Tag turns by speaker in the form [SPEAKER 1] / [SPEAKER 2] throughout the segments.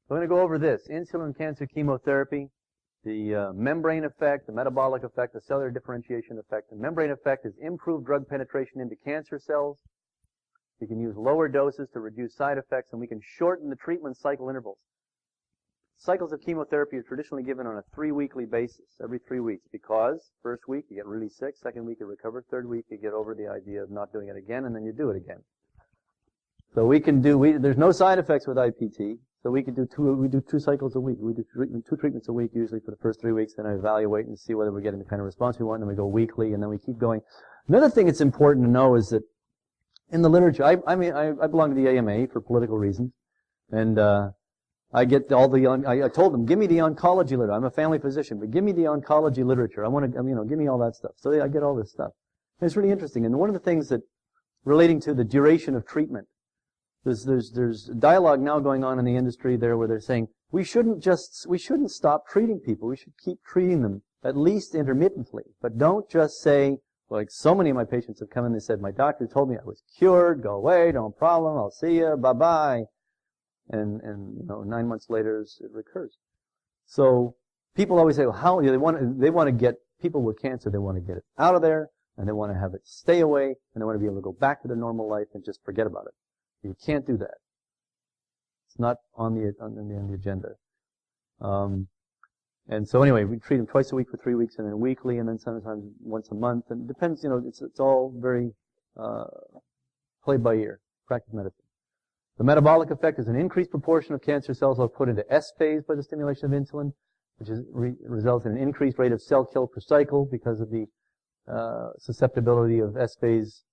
[SPEAKER 1] I'm going to go over this. Insulin cancer chemotherapy, the membrane effect, the metabolic effect, the cellular differentiation effect. The membrane effect is improved drug penetration into cancer cells. We can use lower doses to reduce side effects, and we can shorten the treatment cycle intervals. Cycles of chemotherapy are traditionally given on a 3-weekly basis, every 3 weeks, because first week you get really sick, second week you recover, third week you get over the idea of not doing it again, and then you do it again. So we can do, there's no side effects with IPT, so we do 2 cycles a week. We do 2 treatments a week usually for the first 3 weeks, then I evaluate and see whether we're getting the kind of response we want, and then we go weekly, and then we keep going. Another thing that's important to know is that in the literature, I belong to the AMA for political reasons, and I get all the, I told them, give me the oncology literature. I'm a family physician, but give me the oncology literature. I want to, give me all that stuff. So I get all this stuff. And it's really interesting. And one of the things that, relating to the duration of treatment, there's dialogue now going on in the industry there where they're saying, we shouldn't stop treating people. We should keep treating them, at least intermittently. But don't just say, like so many of my patients have come in and said, my doctor told me I was cured, go away, no problem, I'll see you, bye-bye. And 9 months later it recurs. So people always say, well, how they want to get people with cancer, they want to get it out of there, and they want to have it stay away, and they want to be able to go back to their normal life and just forget about it. You can't do that. It's not on the agenda. And so anyway, we treat them twice a week for 3 weeks, and then weekly, and then sometimes once a month. And it depends, it's all very played by ear, practice medicine. The metabolic effect is an increased proportion of cancer cells are put into S phase by the stimulation of insulin, which results in an increased rate of cell kill per cycle because of the susceptibility of S phase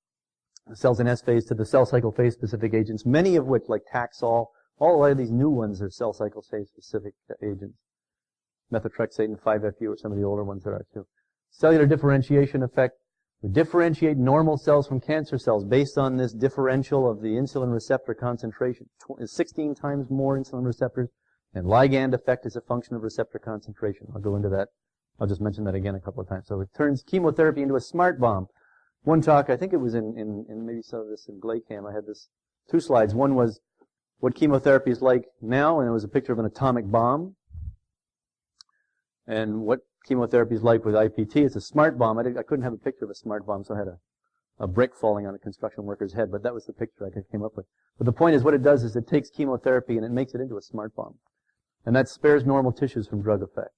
[SPEAKER 1] cells in S phase to the cell cycle phase specific agents, many of which, like Taxol, all a lot of these new ones are cell cycle phase specific agents. Methotrexate and 5-FU are some of the older ones that are too. Cellular differentiation effect. We differentiate normal cells from cancer cells based on this differential of the insulin receptor concentration. 16 times more insulin receptors, and ligand effect is a function of receptor concentration. I'll go into that. I'll just mention that again a couple of times. So it turns chemotherapy into a smart bomb. One talk, I think it was in maybe some of this in Glaycam, I had 2 slides. One was what chemotherapy is like now, and it was a picture of an atomic bomb. And what chemotherapy is like with IPT. It's a smart bomb. I couldn't have a picture of a smart bomb, so I had a brick falling on a construction worker's head, but that was the picture I came up with. But the point is, what it does is it takes chemotherapy and it makes it into a smart bomb. And that spares normal tissues from drug effects.